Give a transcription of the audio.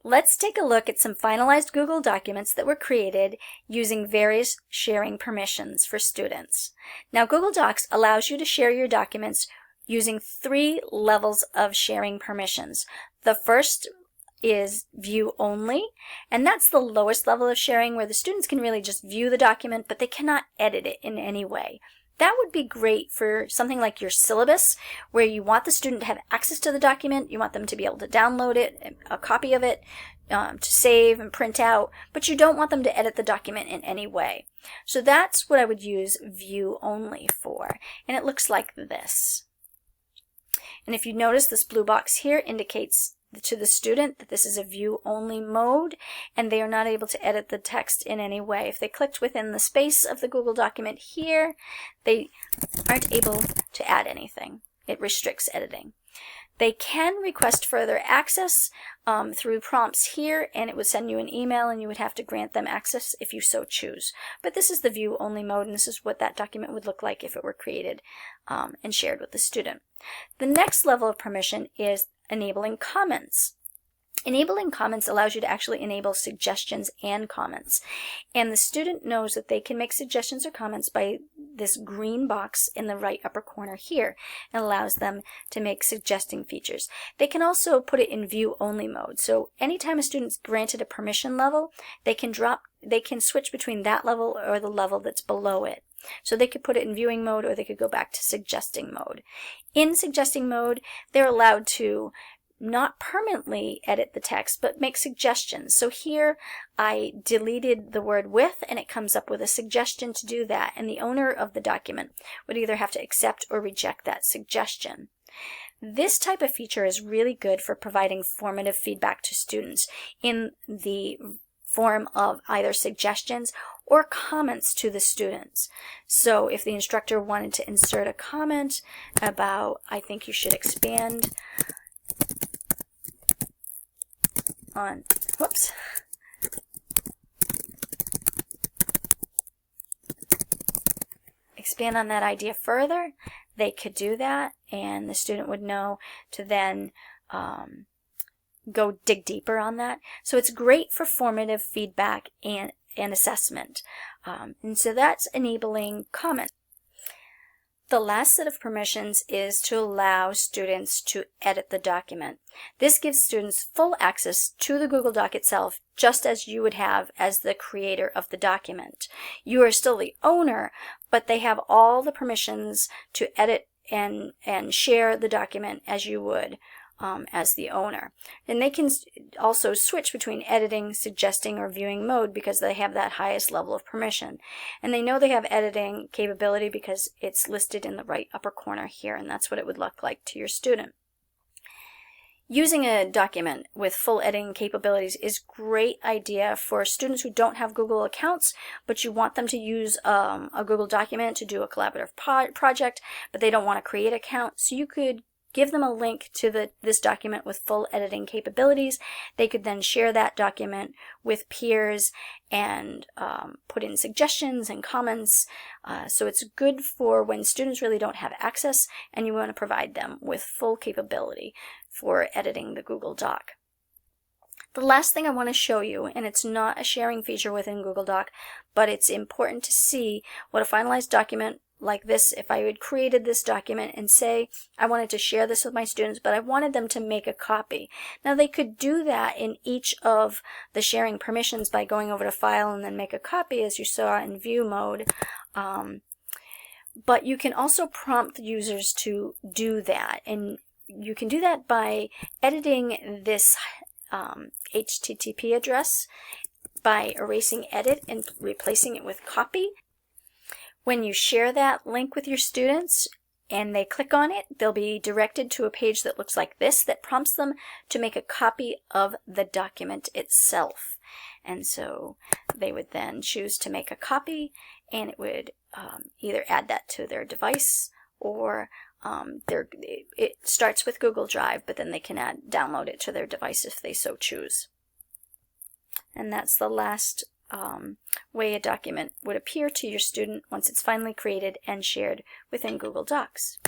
Let's take a look at some finalized Google documents that were created using various sharing permissions for students. Now, Google Docs allows you to share your documents using 3 levels of sharing permissions. The first is view only, and that's the lowest level of sharing where the students can really just view the document, but they cannot edit it in any way. That would be great for something like your syllabus, where you want the student to have access to the document, you want them to be able to download it, a copy of it, to save and print out, but you don't want them to edit the document in any way. So that's what I would use view only for, and it looks like this. And if you notice, this blue box here indicates to the student that this is a view-only mode, and they are not able to edit the text in any way. If they clicked within the space of the Google document here, they aren't able to add anything. It restricts editing. They can request further access through prompts here, and it would send you an email, and you would have to grant them access if you so choose. But this is the view-only mode, and this is what that document would look like if it were created and shared with the student. The next level of permission is enabling comments. Enabling comments allows you to actually enable suggestions and comments. And the student knows that they can make suggestions or comments by this green box in the right upper corner here, and allows them to make suggesting features. They can also put it in view only mode. So anytime a student's granted a permission level, they can switch between that level or the level that's below it. So they could put it in viewing mode, or they could go back to suggesting mode. In suggesting mode, they're allowed to not permanently edit the text, but make suggestions. So here I deleted the word with, and it comes up with a suggestion to do that, and the owner of the document would either have to accept or reject that suggestion. This type of feature is really good for providing formative feedback to students in the form of either suggestions or comments to the students. So if the instructor wanted to insert a comment about, I think you should expand on, expand on that idea further, they could do that, and the student would know to then go dig deeper on that. So it's great for formative feedback and assessment. And so that's enabling comments. The last set of permissions is to allow students to edit the document. This gives students full access to the Google Doc itself, just as you would have as the creator of the document. You are still the owner, but they have all the permissions to edit and share the document as you would as the owner. And they can also switch between editing, suggesting, or viewing mode because they have that highest level of permission. And they know they have editing capability because it's listed in the right upper corner here, and that's what it would look like to your student. Using a document with full editing capabilities is a great idea for students who don't have Google accounts, but you want them to use a Google document to do a collaborative project, but they don't want to create an account. So you could give them a link to this document with full editing capabilities. They could then share that document with peers and put in suggestions and comments. So it's good for when students really don't have access and you want to provide them with full capability for editing the Google Doc. The last thing I want to show you, and it's not a sharing feature within Google Doc, but it's important to see what a finalized document like this, if I had created this document and say I wanted to share this with my students, but I wanted them to make a copy. Now they could do that in each of the sharing permissions by going over to File and then Make a Copy, as you saw in View mode. But you can also prompt users to do that, and you can do that by editing this HTTP address by erasing edit and replacing it with copy. When you share that link with your students and they click on it, they'll be directed to a page that looks like this that prompts them to make a copy of the document itself. And so they would then choose to make a copy, and it would either add that to their device or it starts with Google Drive, but then they can download it to their device if they so choose. And that's the last way a document would appear to your student once it's finally created and shared within Google Docs.